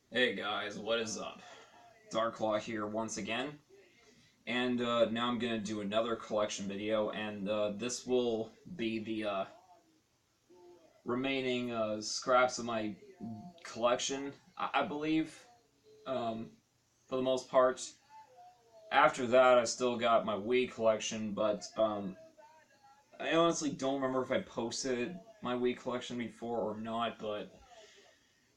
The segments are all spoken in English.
Hey guys, what is up? Darklaw here once again, and now I'm gonna do another collection video, and this will be the remaining scraps of my collection, I believe, um, for the most part. After that, I still got my Wii collection, but I honestly don't remember if I posted my Wii collection before or not, but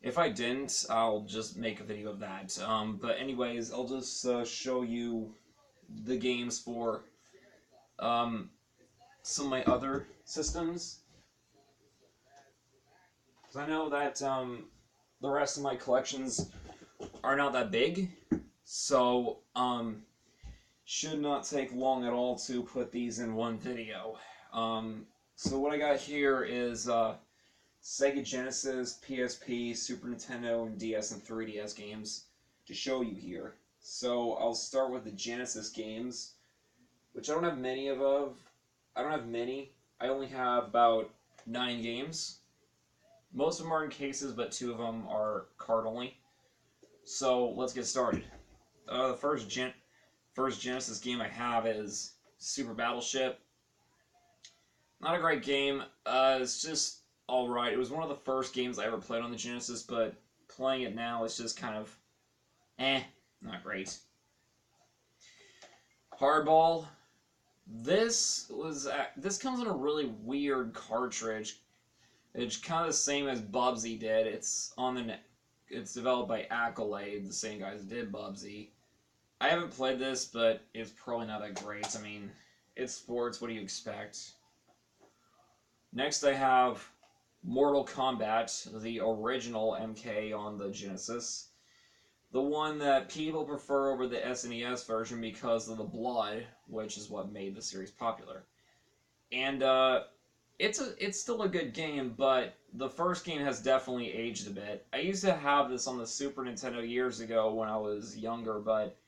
if I didn't, I'll just make a video of that. But anyways, I'll just show you the games for um, some of my other systems. Because I know that the rest of my collections are not that big, so should not take long at all to put these in one video. So what I got here is Sega Genesis, PSP, Super Nintendo, and DS and 3DS games to show you here. So I'll start with the Genesis games, which I don't have many of. I don't have many. I only have about 9 games. Most of them are in cases, but 2 of them are card only. So let's get started. The first Genesis game I have is Super Battleship. Not a great game. It's just alright. It was one of the first games I ever played on the Genesis, but playing it now is just kind of not great. Hardball. This comes in a really weird cartridge. It's kind of the same as Bubsy did. It's developed by Accolade, the same guys that did Bubsy. I haven't played this, but it's probably not that great. I mean, it's sports. What do you expect? Next, I have Mortal Kombat, the original MK on the Genesis. The one that people prefer over the SNES version because of the blood, which is what made the series popular. And it's still a good game, but the first game has definitely aged a bit. I used to have this on the Super Nintendo years ago when I was younger, but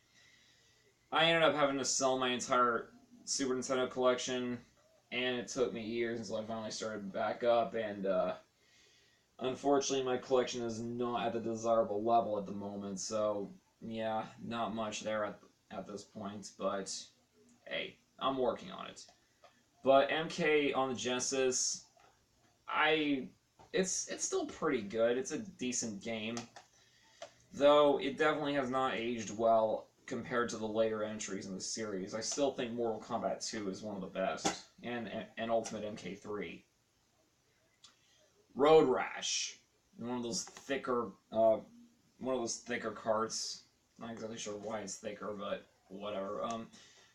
I ended up having to sell my entire Super Nintendo collection, and it took me years until I finally started back up, and unfortunately my collection is not at the desirable level at the moment, so yeah, not much there at this point, but hey, I'm working on it. But MK on the Genesis, I it's still pretty good. It's a decent game, though it definitely has not aged well compared to the later entries in the series. I still think Mortal Kombat 2 is one of the best, and Ultimate MK3. Road Rash, one of those thicker carts. Not exactly sure why it's thicker, but whatever.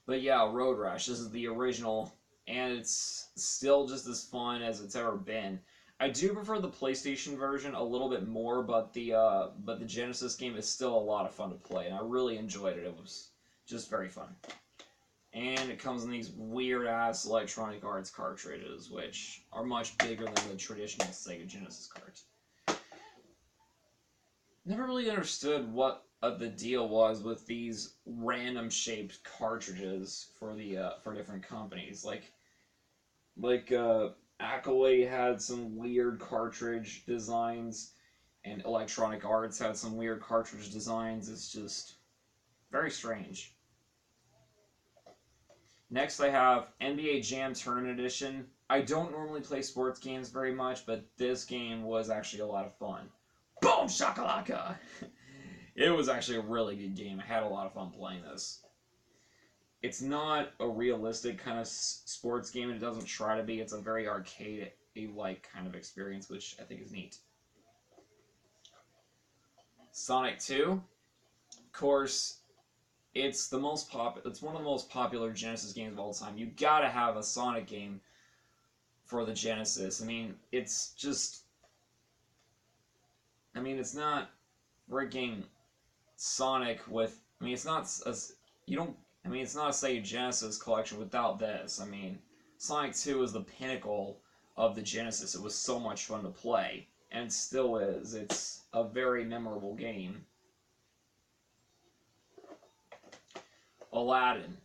But yeah, Road Rash. This is the original, and it's still just as fun as it's ever been. I do prefer the PlayStation version a little bit more, but the Genesis game is still a lot of fun to play, and I really enjoyed it. It was just very fun. And it comes in these weird ass Electronic Arts cartridges, which are much bigger than the traditional Sega Genesis carts. Never really understood what the deal was with these random shaped cartridges for different companies. Like Accolade had some weird cartridge designs, and Electronic Arts had some weird cartridge designs. It's just very strange. Next, I have NBA Jam Tournament Edition. I don't normally play sports games very much, but this game was actually a lot of fun. Boom shakalaka! It was actually a really good game. I had a lot of fun playing this. It's not a realistic kind of sports game, and it doesn't try to be. It's a very arcade-like kind of experience, which I think is neat. Sonic 2, of course, it's It's one of the most popular Genesis games of all time. You gotta have a Sonic game for the Genesis. I mean, it's just. I mean, it's not freaking Sonic with. I mean, it's not a. You don't. I mean, it's not a Sega Genesis collection without this. I mean, Sonic 2 is the pinnacle of the Genesis. It was so much fun to play, and still is. It's a very memorable game. Aladdin.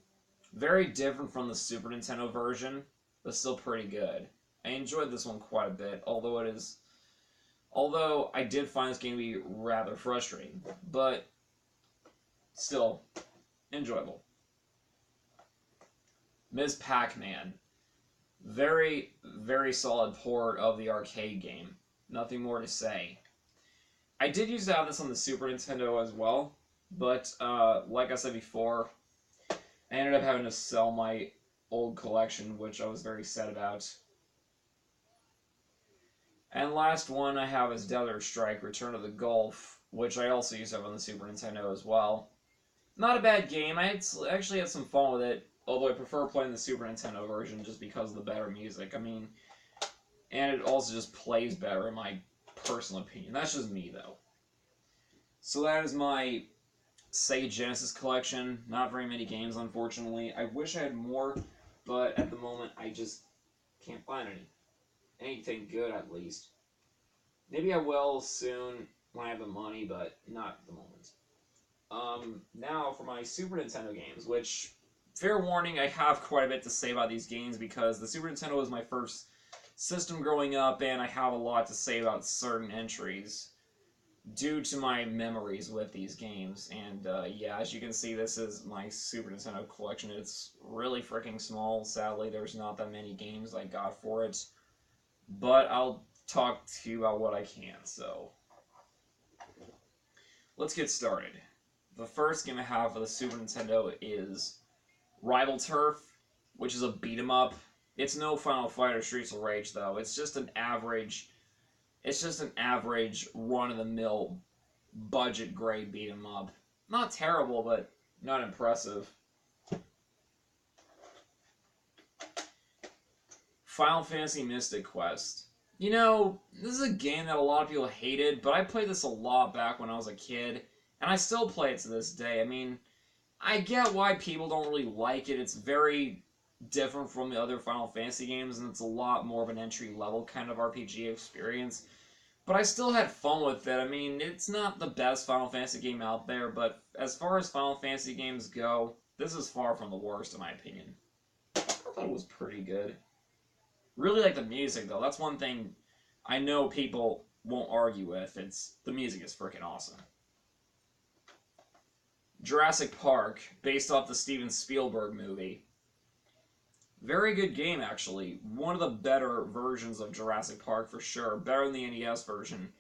Very different from the Super Nintendo version, but still pretty good. I enjoyed this one quite a bit, although it is Although I did find this game to be rather frustrating, but still enjoyable. Ms. Pac-Man. Very, very solid port of the arcade game. Nothing more to say. I did used to have this on the Super Nintendo as well, but like I said before, I ended up having to sell my old collection, which I was very sad about. And last one I have is Desert Strike: Return of the Gulf, which I also used to have on the Super Nintendo as well. Not a bad game. Actually had some fun with it, although I prefer playing the Super Nintendo version just because of the better music. I mean, and it also just plays better in my personal opinion. That's just me, though. So that is my Sega Genesis collection. Not very many games, unfortunately. I wish I had more, but at the moment I just can't find any. Anything good, at least. Maybe I will soon when I have the money, but not at the moment. Now for my Super Nintendo games, which, fair warning, I have quite a bit to say about these games because the Super Nintendo was my first system growing up, and I have a lot to say about certain entries due to my memories with these games. And yeah, as you can see, this is my Super Nintendo collection. It's really freaking small. Sadly, there's not that many games I got for it, but I'll talk to you about what I can. So let's get started. The first game I have for the Super Nintendo is Rival Turf, which is a beat 'em up. It's no Final Fight or Streets of Rage though. It's just an average run-of-the-mill budget grade beat 'em up. Not terrible, but not impressive. Final Fantasy Mystic Quest. You know, this is a game that a lot of people hated, but I played this a lot back when I was a kid, and I still play it to this day. I mean, I get why people don't really like it. It's very different from the other Final Fantasy games, and it's a lot more of an entry-level kind of RPG experience. But I still had fun with it. I mean, it's not the best Final Fantasy game out there, but as far as Final Fantasy games go, this is far from the worst, in my opinion. I thought it was pretty good. Really like the music, though. That's one thing I know people won't argue with. It's the music is freaking awesome. Jurassic Park, based off the Steven Spielberg movie. Very good game, actually. One of the better versions of Jurassic Park, for sure. Better than the NES version.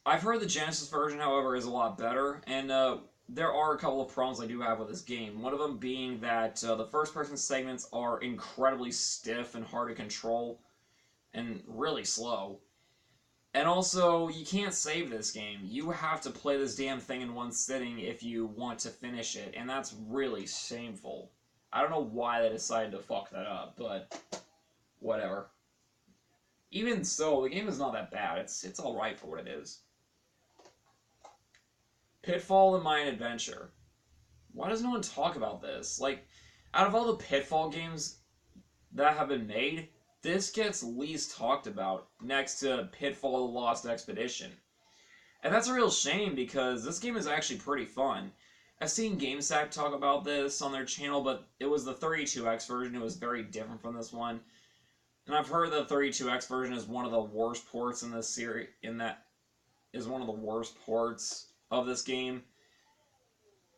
I've heard the Genesis version, however, is a lot better, and there are a couple of problems I do have with this game. One of them being that the first-person segments are incredibly stiff and hard to control, and really slow. And also, you can't save this game. You have to play this damn thing in one sitting if you want to finish it, and that's really shameful. I don't know why they decided to fuck that up, but whatever. Even so, the game is not that bad. It's alright for what it is. Pitfall: The Mayan Adventure. Why does no one talk about this? Like, out of all the Pitfall games that have been made, this gets least talked about next to Pitfall: The Lost Expedition. And that's a real shame because this game is actually pretty fun. I've seen GameSack talk about this on their channel, but it was the 32X version. It was very different from this one. And I've heard the 32X version is one of the worst ports in this series, is one of the worst ports of this game.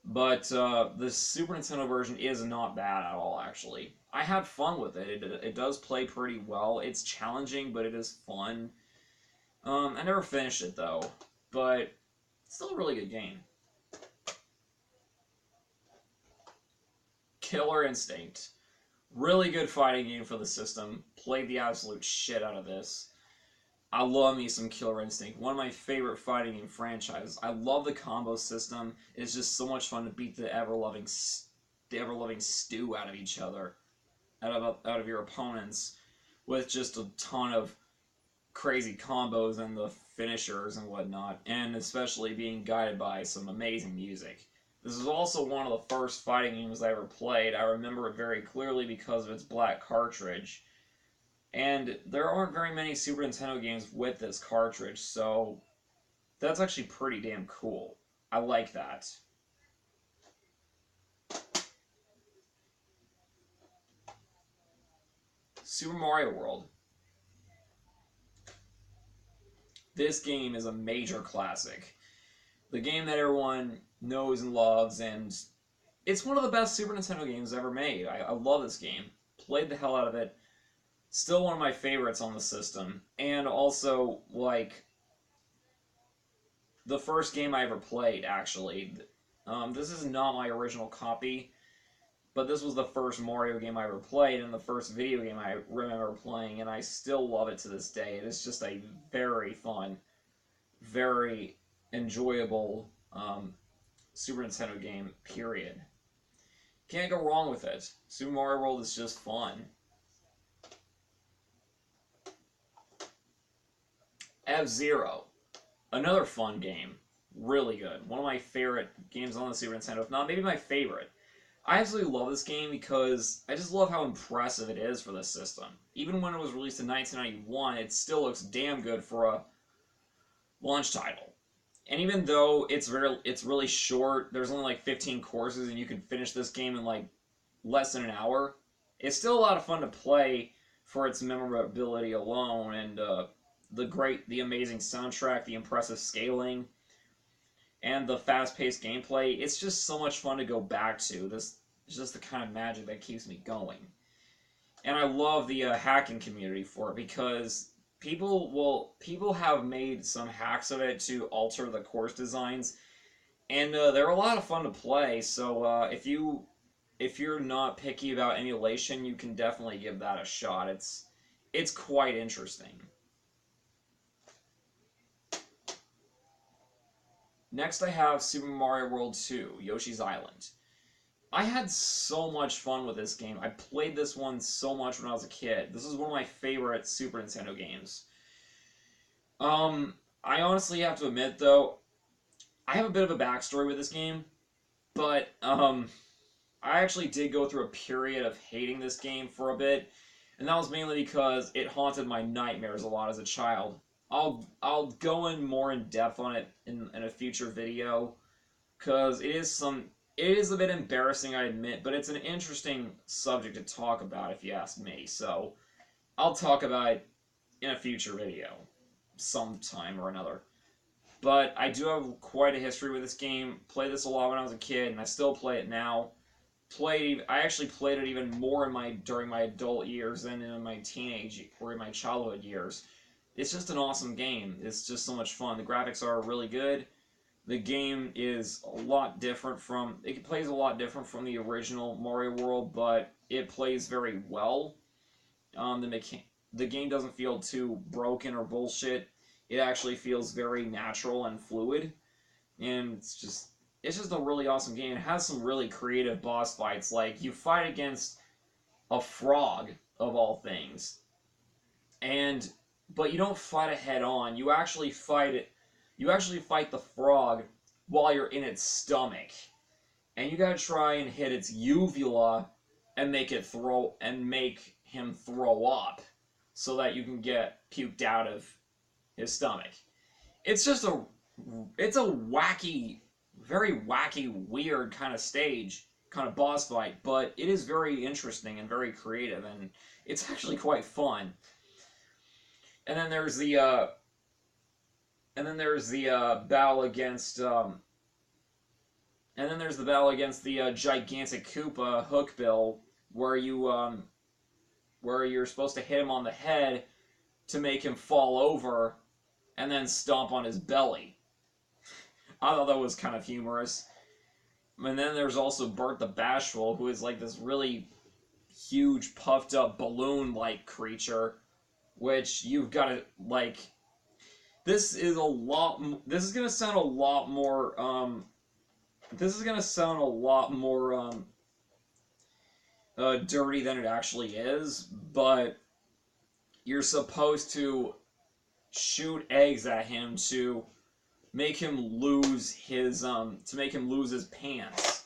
But the Super Nintendo version is not bad at all, actually. I had fun with it. It does play pretty well. It's challenging, but it is fun. I never finished it, though. But it's still a really good game. Killer Instinct. Really good fighting game for the system. Played the absolute shit out of this. I love me some Killer Instinct. One of my favorite fighting game franchises. I love the combo system. It's just so much fun to beat the ever-loving stew out of each other, out of your opponents, with just a ton of crazy combos and the finishers and whatnot, and especially being guided by some amazing music. This is also one of the first fighting games I ever played. I remember it very clearly because of its black cartridge. And there aren't very many Super Nintendo games with this cartridge, so that's actually pretty damn cool. I like that. Super Mario World. this game is a major classic. The game that everyone knows and loves, and it's one of the best Super Nintendo games ever made. I love this game. Played the hell out of it. Still one of my favorites on the system. And also, like, the first game I ever played, actually. This is not my original copy, but this was the first Mario game I ever played and the first video game I remember playing, and I still love it to this day. It is just a very fun, very enjoyable Super Nintendo game, period. Can't go wrong with it. Super Mario World is just fun. F-Zero. Another fun game. Really good. One of my favorite games on the Super Nintendo, if not maybe my favorite. I absolutely love this game because I just love how impressive it is for this system. Even when it was released in 1991, it still looks damn good for a launch title. And even though it's really short, there's only like 15 courses and you can finish this game in like less than an hour, it's still a lot of fun to play for its memorability alone, and the amazing soundtrack, the impressive scaling, and the fast-paced gameplay. It's just so much fun to go back to. This is just the kind of magic that keeps me going. And I love the hacking community for it because people have made some hacks of it to alter the course designs, and they're a lot of fun to play. So if you're not picky about emulation, you can definitely give that a shot. It's quite interesting. Next I have Super Mario World 2, Yoshi's Island. I had so much fun with this game. I played this one so much when I was a kid. This is one of my favorite Super Nintendo games. I honestly have to admit, though, I have a bit of a backstory with this game, but, I actually did go through a period of hating this game for a bit, and that was mainly because it haunted my nightmares a lot as a child. I'll go in more in depth on it in a future video, because it is a bit embarrassing, I admit, but it's an interesting subject to talk about if you ask me. So I'll talk about it in a future video, sometime or another. But I do have quite a history with this game. Played this a lot when I was a kid, and I still play it now. I actually played it even more during my adult years than in my teenage or in my childhood years. It's just an awesome game. It's just so much fun. The graphics are really good. The game is a lot different it plays a lot different from the original Mario World, but it plays very well. The game doesn't feel too broken or bullshit. It actually feels very natural and fluid, and it's just a really awesome game. It has some really creative boss fights. Like, you fight against a frog, of all things, but you don't fight it head on. You actually fight the frog while you're in its stomach. And you gotta try and hit its uvula and make him throw up so that you can get puked out of his stomach. It's a wacky, very wacky, weird kind of boss fight, but it is very interesting and very creative, and it's actually quite fun. And then there's the battle against the gigantic Koopa Hookbill, where you're supposed to hit him on the head to make him fall over, and then stomp on his belly. I thought that was kind of humorous. And then there's also Bert the Bashful, who is like this really huge, puffed up balloon-like creature, which you've got to, like, this is gonna sound a lot more dirty than it actually is, but you're supposed to shoot eggs at him to make him lose his pants.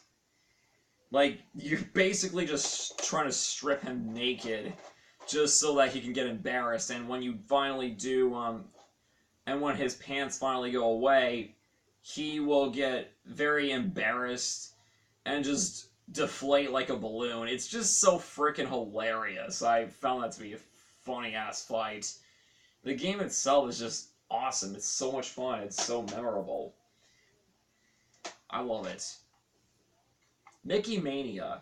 Like, you're basically just trying to strip him naked just so that he can get embarrassed, and when you finally do, and when his pants finally go away, he will get very embarrassed and just deflate like a balloon. It's just so freaking hilarious. I found that to be a funny ass fight. The game itself is just awesome. It's so much fun. It's so memorable. I love it. Mickey Mania.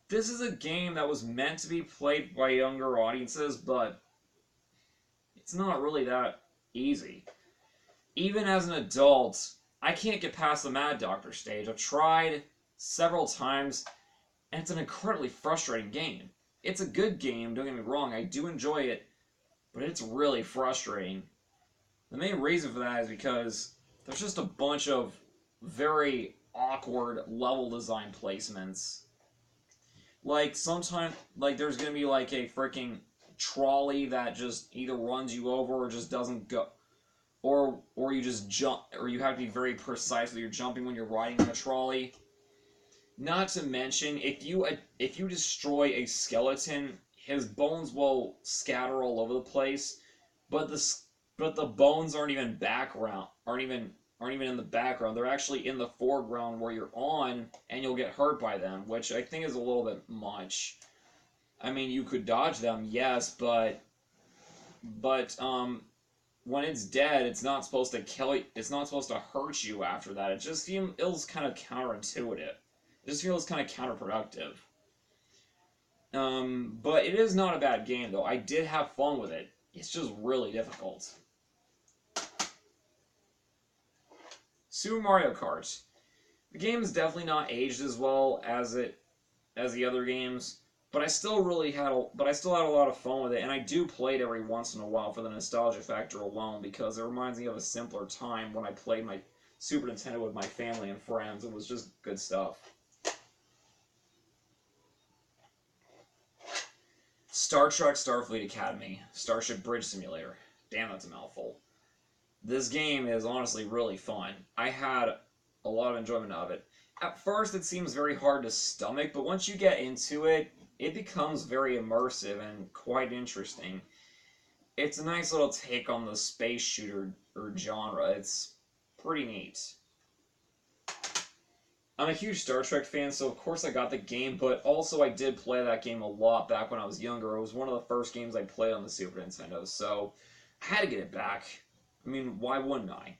This is a game that was meant to be played by younger audiences, but it's not really that easy. Even as an adult, I can't get past the Mad Doctor stage. I've tried several times, and it's an incredibly frustrating game. It's a good game, don't get me wrong, I do enjoy it, but it's really frustrating. The main reason for that is because there's just a bunch of very awkward level design placements. Like, sometimes, like, there's gonna be, like, a freaking trolley that just either runs you over or just doesn't go. Or you just jump, or you have to be very precise with your jumping when you're riding on a trolley. Not to mention, if you destroy a skeleton, his bones will scatter all over the place, but the bones aren't even in the background. They're actually in the foreground where you're on, and you'll get hurt by them, which I think is a little bit much. I mean, you could dodge them, yes, but when it's dead, it's not supposed to kill you. It's not supposed to hurt you after that. It just feels kind of counterintuitive. It just feels kind of counterproductive. But it is not a bad game, though. I did have fun with it. It's just really difficult. Super Mario Kart. The game is definitely not aged as well as the other games, but I still had a lot of fun with it, and I do play it every once in a while for the nostalgia factor alone, because it reminds me of a simpler time when I played my Super Nintendo with my family and friends. It was just good stuff. Star Trek Starfleet Academy, Starship Bridge Simulator. Damn, that's a mouthful. This game is honestly really fun. I had a lot of enjoyment of it. At first, it seems very hard to stomach, but once you get into it, it becomes very immersive and quite interesting. It's a nice little take on the space shooter genre. It's pretty neat. I'm a huge Star Trek fan, so of course I got the game, but also I did play that game a lot back when I was younger. It was one of the first games I played on the Super Nintendo, so I had to get it back. I mean, why wouldn't I?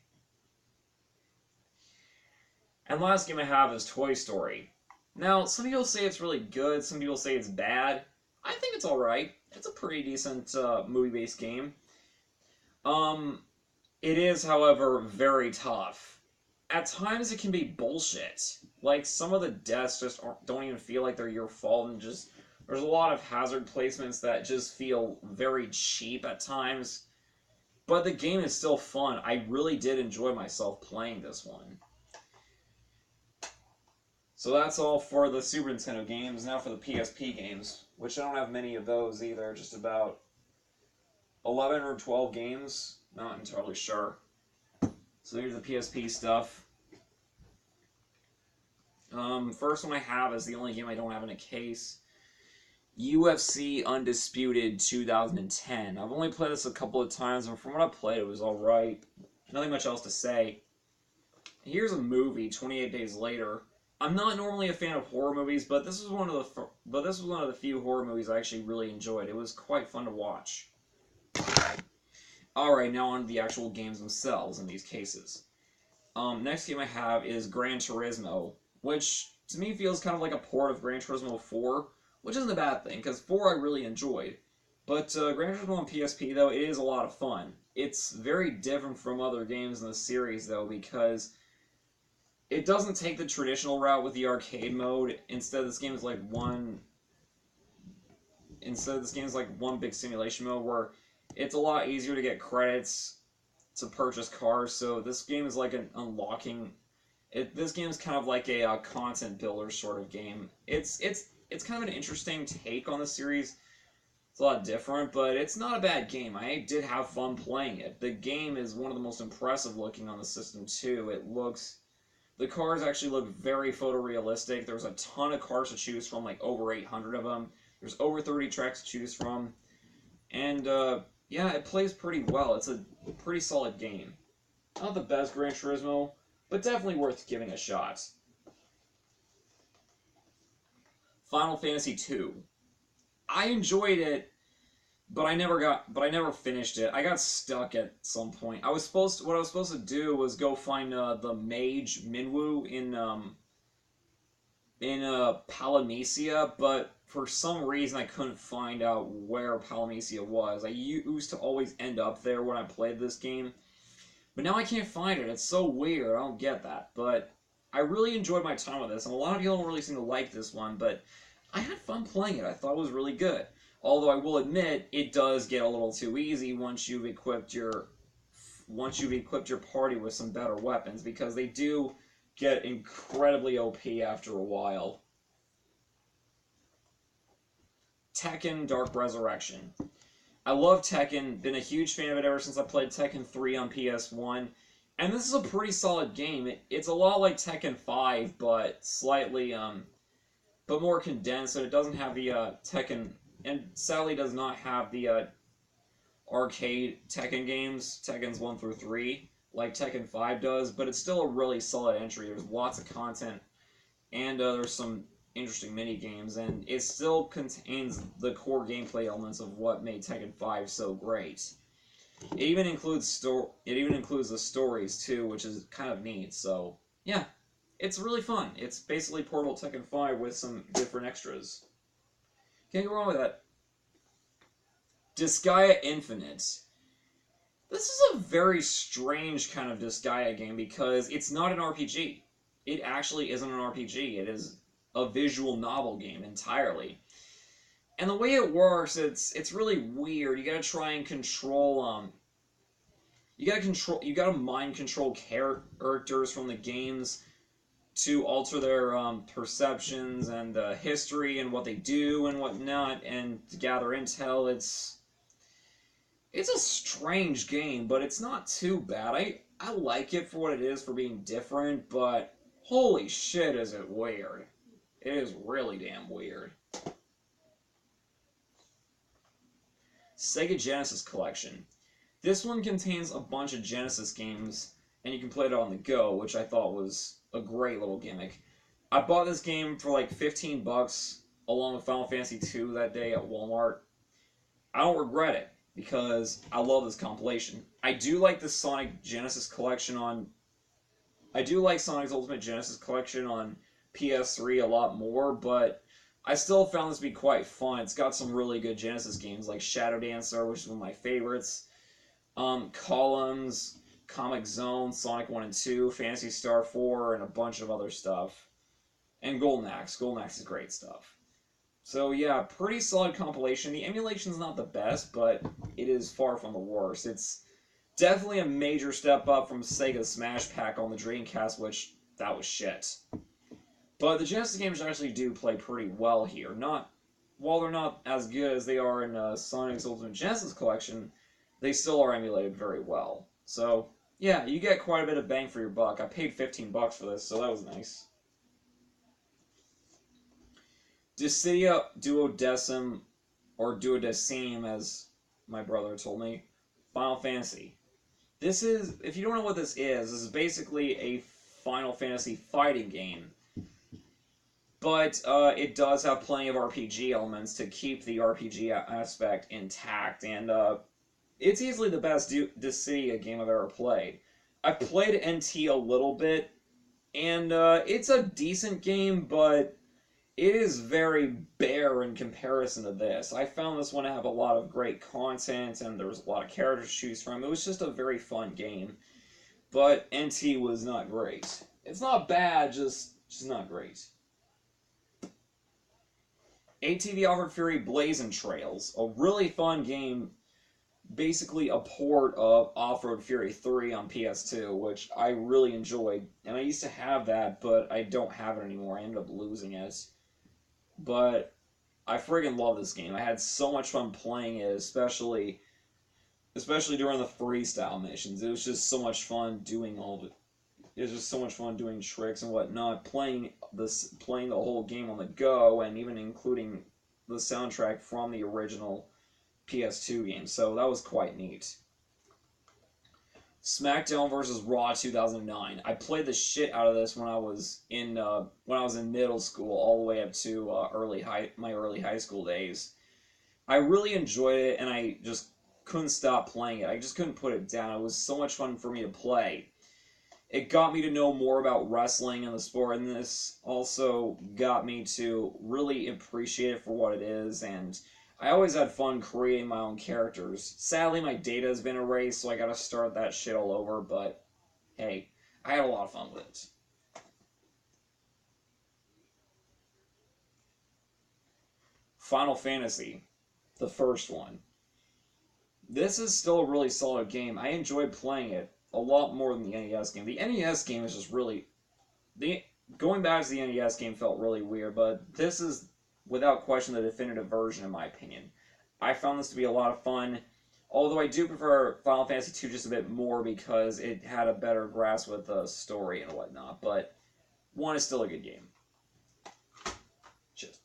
And the last game I have is Toy Story. Now, some people say it's really good, some people say it's bad. I think it's alright. It's a pretty decent movie-based game. It is, however, very tough. At times it can be bullshit. Like, some of the deaths just don't even feel like they're your fault, and just there's a lot of hazard placements that just feel very cheap at times. But the game is still fun. I really did enjoy myself playing this one. So that's all for the Super Nintendo games. Now for the PSP games, which I don't have many of those either. Just about 11 or 12 games. Not entirely sure. So here's the PSP stuff. First one I have is the only game I don't have in a case. UFC Undisputed 2010. I've only played this a couple of times, and from what I played, it was alright. Nothing much else to say. Here's a movie, 28 Days Later. I'm not normally a fan of horror movies, but this was one of the few horror movies I actually really enjoyed. It was quite fun to watch. Alright, now on to the actual games themselves in these cases. Next game I have is Gran Turismo, which to me feels kind of like a port of Gran Turismo 4, which isn't a bad thing, because 4 I really enjoyed. But Gran Turismo on PSP, though, it is a lot of fun. It's very different from other games in the series, though, because it doesn't take the traditional route with the arcade mode. Instead, this game is like one big simulation mode where it's a lot easier to get credits to purchase cars. So this game is like an unlocking. This game is kind of like a content builder sort of game. It's kind of an interesting take on the series. It's a lot different, but it's not a bad game. I did have fun playing it. The game is one of the most impressive looking on the system too. The cars actually look very photorealistic. There's a ton of cars to choose from, like over 800 of them. There's over 30 tracks to choose from. And, yeah, it plays pretty well. It's a pretty solid game. Not the best Gran Turismo, but definitely worth giving a shot. Final Fantasy II. I enjoyed it but I never finished it. I got stuck at some point. What I was supposed to do was go find the mage Minwu in Palamecia, but for some reason I couldn't find out where Palamecia was. I used to always end up there when I played this game, but now I can't find it. It's so weird. I don't get that. But I really enjoyed my time with this, and a lot of people don't really seem to like this one, but I had fun playing it. I thought it was really good. Although I will admit, it does get a little too easy once you've equipped your party with some better weapons, because they do get incredibly OP after a while. Tekken Dark Resurrection. I love Tekken, been a huge fan of it ever since I played Tekken 3 on PS1, and this is a pretty solid game. It's a lot like Tekken 5, but slightly, but more condensed, and it doesn't have the, Tekken, and sadly does not have the, arcade Tekken games, Tekkens 1 through 3, like Tekken 5 does, but it's still a really solid entry. There's lots of content, and there's some interesting mini games, and it still contains the core gameplay elements of what made Tekken 5 so great. It even includes the stories too, which is kind of neat. So yeah, it's really fun. It's basically Portable Tekken 5 with some different extras. Can't go wrong with that. Disgaea Infinite. This is a very strange kind of Disgaea game because it's not an RPG. It actually isn't an RPG. It is a visual novel game entirely. And the way it works, it's really weird. You gotta try and control, you gotta mind control characters from the games to alter their perceptions and history and what they do and whatnot, and to gather intel. It's a strange game, but it's not too bad. I like it for what it is, for being different, but holy shit is it weird. It is really damn weird. Sega Genesis Collection. This one contains a bunch of Genesis games, and you can play it on the go, which I thought was a great little gimmick. I bought this game for like 15 bucks along with Final Fantasy II that day at Walmart. I don't regret it, because I love this compilation. I do like the Sonic Genesis Collection on... I do like Sonic's Ultimate Genesis Collection on PS3 a lot more, but I still found this to be quite fun. It's got some really good Genesis games, like Shadow Dancer, which is one of my favorites, Columns, Comic Zone, Sonic 1 and 2, Phantasy Star 4, and a bunch of other stuff. And Golden Axe. Golden Axe is great stuff. So yeah, pretty solid compilation. The emulation's not the best, but it is far from the worst. It's definitely a major step up from Sega's Smash Pack on the Dreamcast, which, that was shit. But the Genesis games actually do play pretty well here. While they're not as good as they are in Sonic's Ultimate Genesis Collection, they still are emulated very well. So yeah, you get quite a bit of bang for your buck. I paid 15 bucks for this, so that was nice. Dissidia Duodecim, or Duodecim, as my brother told me, Final Fantasy. This is, if you don't know what this is basically a Final Fantasy fighting game. But it does have plenty of RPG elements to keep the RPG aspect intact, and it's easily the best Dissidia game I've ever played. I've played NT a little bit, and it's a decent game, but it is very bare in comparison to this. I found this one to have a lot of great content, and there was a lot of characters to choose from. It was just a very fun game, but NT was not great. It's not bad, just not great. ATV Off-Road Fury Blazing Trails, a really fun game, basically a port of Off-Road Fury 3 on PS2, which I really enjoyed. And I used to have that, but I don't have it anymore. I ended up losing it. But I friggin' love this game. I had so much fun playing it, especially during the freestyle missions. It was just so much fun doing all of it. It was just so much fun doing tricks and whatnot, playing the whole game on the go, and even including the soundtrack from the original PS2 game. So that was quite neat. SmackDown vs. Raw 2009. I played the shit out of this when I was in middle school, all the way up to my early high school days. I really enjoyed it, and I just couldn't stop playing it. I just couldn't put it down. It was so much fun for me to play. It got me to know more about wrestling and the sport, and this also got me to really appreciate it for what it is. And I always had fun creating my own characters. Sadly, my data has been erased, so I gotta start that shit all over, but hey, I had a lot of fun with it. Final Fantasy, the first one. This is still a really solid game. I enjoyed playing it a lot more than the NES game. The NES game is just really the going back to the NES game felt really weird, but this is without question the definitive version in my opinion. I found this to be a lot of fun. Although I do prefer Final Fantasy 2 just a bit more because it had a better grasp with the story and whatnot, but one is still a good game. Just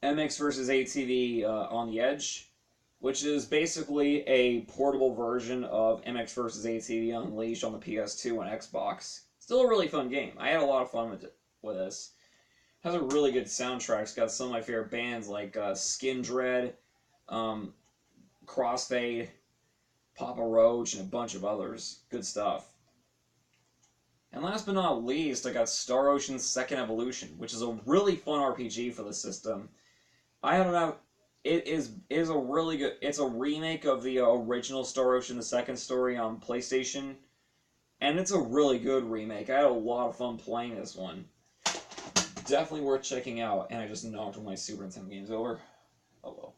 MX versus ATV on the Edge, which is basically a portable version of MX vs. ATV Unleashed on the PS2 and Xbox. Still a really fun game. I had a lot of fun with it. With this, it has a really good soundtrack. It's got some of my favorite bands like Skin Dread, um, Crossfade, Papa Roach, and a bunch of others. Good stuff. And last but not least, I got Star Ocean Second Evolution, which is a really fun RPG for the system. I don't know. It is a really good. It's a remake of the original Star Ocean, the second story on PlayStation, and it's a really good remake. I had a lot of fun playing this one. Definitely worth checking out. And I just knocked one of my Super Nintendo games over. Oh well.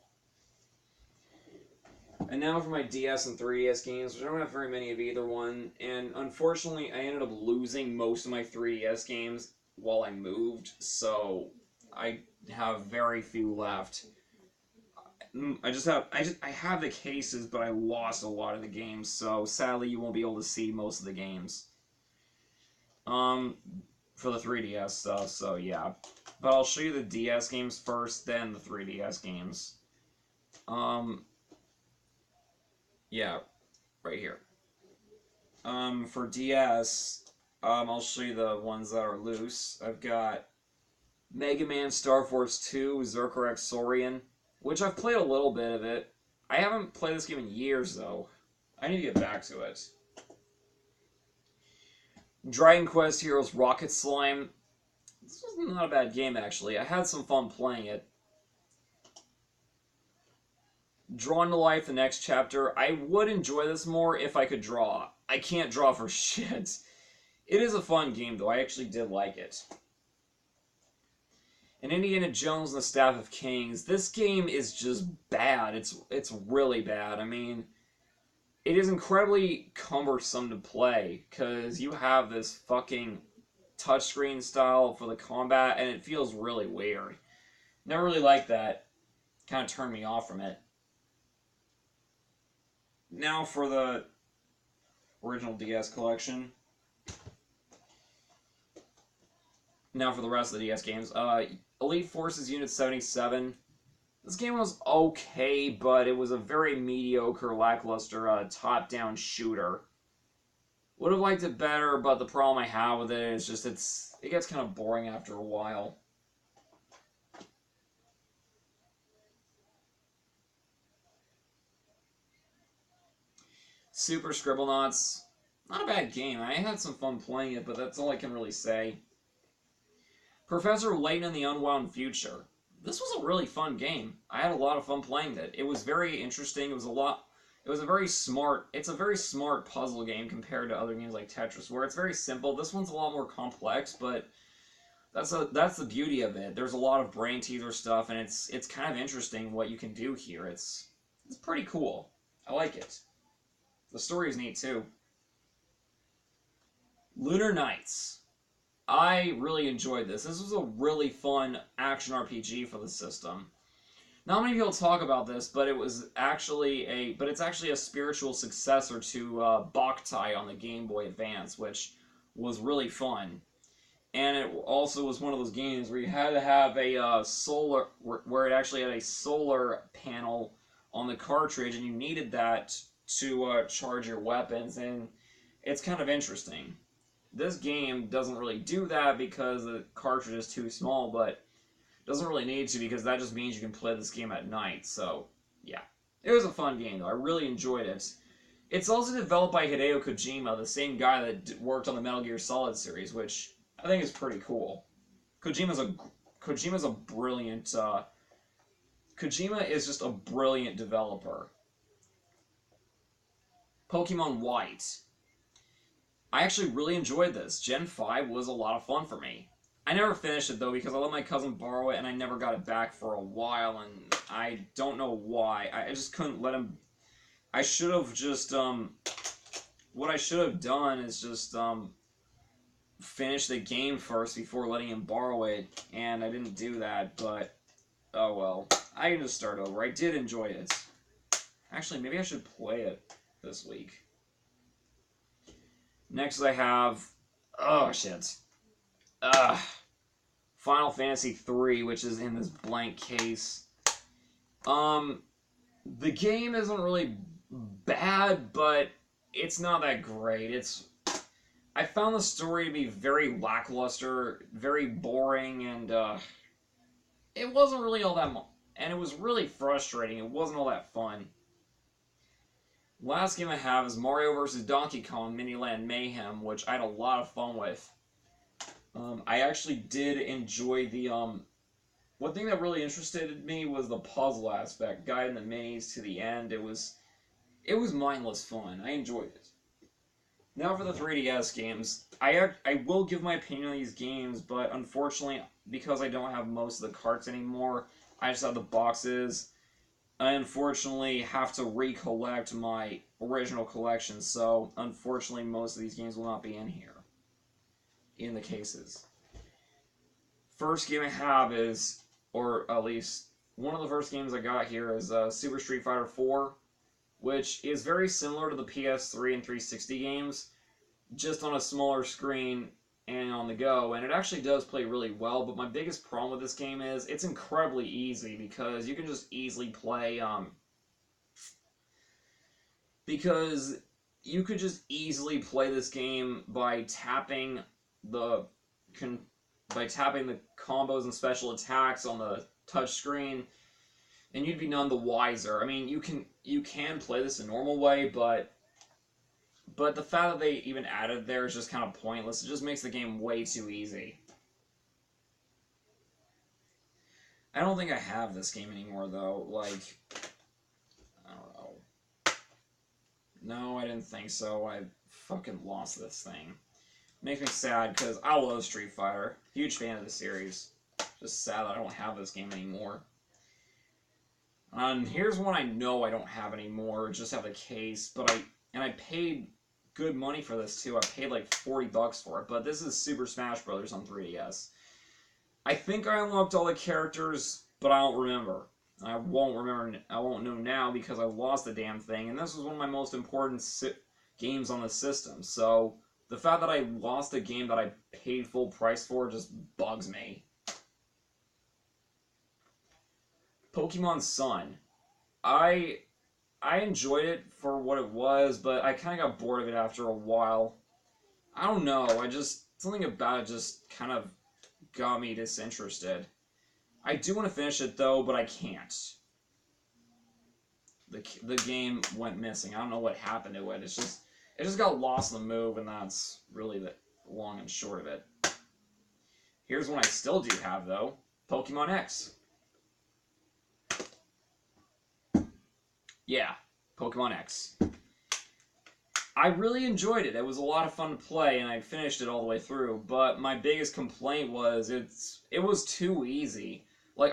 And now for my DS and 3DS games, which I don't have very many of either one. And unfortunately, I ended up losing most of my 3DS games while I moved, so I have very few left. I have the cases, but I lost a lot of the games, so sadly you won't be able to see most of the games. For the 3DS stuff, so yeah. But I'll show you the DS games first, then the 3DS games. Yeah, right here. For DS, I'll show you the ones that are loose. I've got Mega Man Star Force 2, Zerker X Saurian, which I've played a little bit of it. I haven't played this game in years, though. I need to get back to it. Dragon Quest Heroes Rocket Slime. This was not a bad game, actually. I had some fun playing it. Drawn to Life, the next chapter. I would enjoy this more if I could draw. I can't draw for shit. It is a fun game, though. I actually did like it. And Indiana Jones and the Staff of Kings. This game is just bad. It's really bad. I mean, it is incredibly cumbersome to play because you have this fucking touchscreen style for the combat, and it feels really weird. Never really liked that. Kind of turned me off from it. Now for the original DS collection. Now for the rest of the DS games. Elite Forces Unit 77. This game was okay, but it was a very mediocre, lackluster top-down shooter. Would have liked it better, but the problem I have with it is just it gets kind of boring after a while. Super Scribblenauts. Not a bad game. I had some fun playing it, but that's all I can really say. Professor Layton and the Unwound Future. This was a really fun game. I had a lot of fun playing it. It was very interesting. It's a very smart puzzle game compared to other games like Tetris, where it's very simple. This one's a lot more complex, but that's the beauty of it. There's a lot of brain teaser stuff, and it's kind of interesting what you can do here. It's pretty cool. I like it. The story is neat too. Lunar Nights. I really enjoyed this. This was a really fun action RPG for the system. Not many people talk about this, but it's actually a spiritual successor to Boktai on the Game Boy Advance, which was really fun. And it also was one of those games where you had to have a where it actually had a solar panel on the cartridge, and you needed that to charge your weapons, and it's kind of interesting. This game doesn't really do that because the cartridge is too small, but Doesn't really need to because that just means you can play this game at night. So, yeah. It was a fun game, though. I really enjoyed it. It's also developed by Hideo Kojima, the same guy that worked on the Metal Gear Solid series, which I think is pretty cool. Kojima's a brilliant... Kojima is just a brilliant developer. Pokemon White. I actually really enjoyed this. Gen 5 was a lot of fun for me. I never finished it, though, because I let my cousin borrow it, and I never got it back for a while, and I don't know why. I just couldn't let him... I should have just, What I should have done is just, finish the game first before letting him borrow it, and I didn't do that, but... Oh, well. I can just start over. I did enjoy it. Actually, maybe I should play it this week. Next I have... Oh, shit. Final Fantasy III, which is in this blank case. The game isn't really bad, but it's not that great. I found the story to be very lackluster, very boring, and it wasn't really all that much. And it was really frustrating. It wasn't all that fun. Last game I have is Mario vs. Donkey Kong Miniland Mayhem, which I had a lot of fun with. I actually did enjoy the, one thing that really interested me was the puzzle aspect, guiding the minis to the end. It was mindless fun. I enjoyed it. Now for the 3DS games. I will give my opinion on these games, but unfortunately, because I don't have most of the carts anymore, I just have the boxes. I unfortunately have to recollect my original collection, so unfortunately most of these games will not be in here. In the cases. First game I have is, or at least one of the first games I got here is Super Street Fighter 4, which is very similar to the PS3 and 360 games, just on a smaller screen and on the go, and it actually does play really well, but my biggest problem with this game is it's incredibly easy because you can just easily play, because you could just easily play this game by tapping the combos and special attacks on the touch screen, and you'd be none the wiser. I mean, you can play this a normal way, but the fact that they even added there is just kind of pointless. It just makes the game way too easy. I don't think I have this game anymore, though. Like, I don't know. No, I didn't think so. I fucking lost this thing. Makes me sad, because I love Street Fighter. Huge fan of the series. Just sad that I don't have this game anymore. Here's one I know I don't have anymore. Just have the case, but I paid good money for this too. I paid like $40 for it, but this is Super Smash Bros. On 3DS. I think I unlocked all the characters, but I don't remember. I won't know now because I lost the damn thing, and this was one of my most important games on the system, so the fact that I lost a game that I paid full price for just bugs me. Pokemon Sun. I enjoyed it for what it was, but I kind of got bored of it after a while. I don't know, something about it just kind of got me disinterested. I do want to finish it though, but I can't. The game went missing. I don't know what happened to it. It just got lost in the move, and that's really the long and short of it. Here's one I still do have though. Pokemon X. Yeah, Pokemon X. I really enjoyed it. It was a lot of fun to play, and I finished it all the way through. But my biggest complaint was it was too easy. Like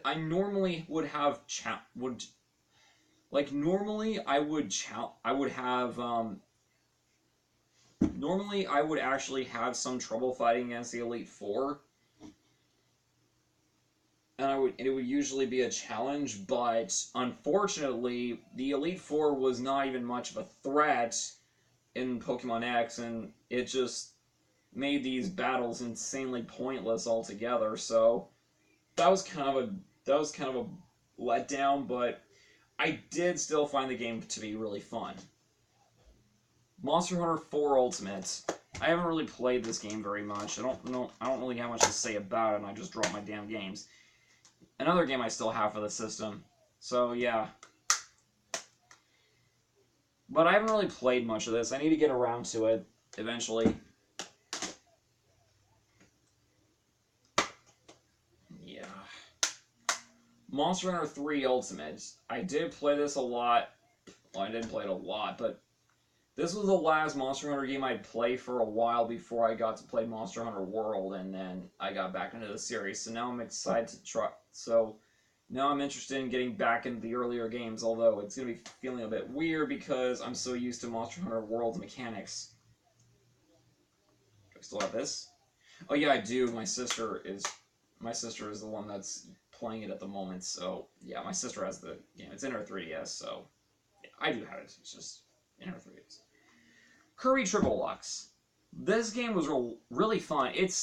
I normally would have normally I would actually have some trouble fighting against the Elite Four. And it would usually be a challenge, but unfortunately, the Elite Four was not even much of a threat in Pokemon X, and it just made these battles insanely pointless altogether. So that was kind of a letdown, but I did still find the game to be really fun. Monster Hunter 4 Ultimate. I haven't really played this game very much. I don't really have much to say about it, and I just dropped my damn games. another game I still have for the system. So yeah. But I haven't really played much of this. I need to get around to it eventually. Yeah. Monster Hunter 3 Ultimate. I did play this a lot. Well, I didn't play it a lot, but this was the last Monster Hunter game I'd play for a while before I got to play Monster Hunter World, and then I got back into the series. So now I'm excited to try. So now I'm interested in getting back into the earlier games, although it's going to be feeling a bit weird because I'm so used to Monster Hunter World mechanics. Do I still have this? Oh yeah, I do. My sister is the one that's playing it at the moment. So yeah, my sister has the game. It's in her 3DS, so yeah, I do have it. It's just in her 3DS. Kirby Triple Deluxe. This game was really fun. It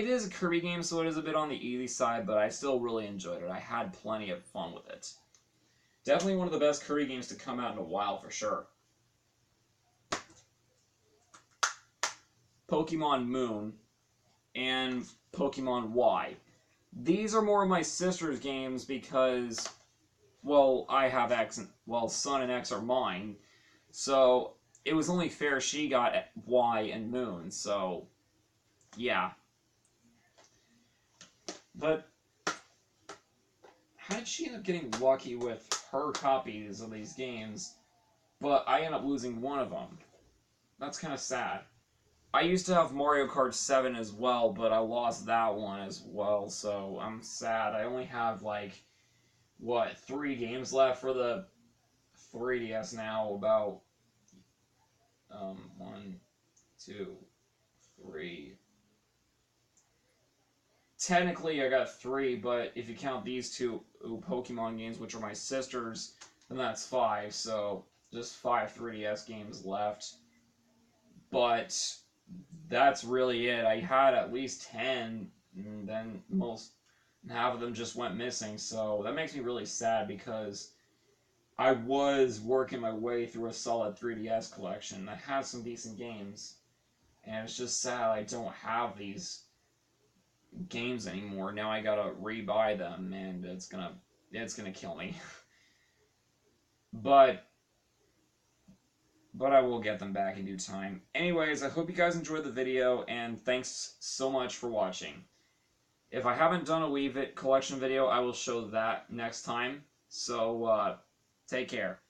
is a Kirby game, so it is a bit on the easy side, but I still really enjoyed it. I had plenty of fun with it. Definitely one of the best Kirby games to come out in a while, for sure. Pokemon Moon and Pokemon Y. These are more of my sister's games because, well, I have X, and, well, Sun and X are mine, so it was only fair she got Y and Moon, so yeah. But how did she end up getting lucky with her copies of these games, but I end up losing one of them? That's kind of sad. I used to have Mario Kart 7 as well, but I lost that one as well, so I'm sad. I only have, like, what, 3 games left for the 3DS now, about, 1, 2, 3. Technically, I got 3, but if you count these two Pokemon games, which are my sister's, then that's 5, so just 5 3DS games left. But that's really it. I had at least 10, and then half of them just went missing, so that makes me really sad because I was working my way through a solid 3DS collection. I had some decent games, and it's just sad I don't have these games anymore. Now I gotta rebuy them, and it's gonna kill me. but I will get them back in due time. Anyways, I hope you guys enjoyed the video, and thanks so much for watching. If I haven't done a Wii Fit collection video, I will show that next time. So, take care.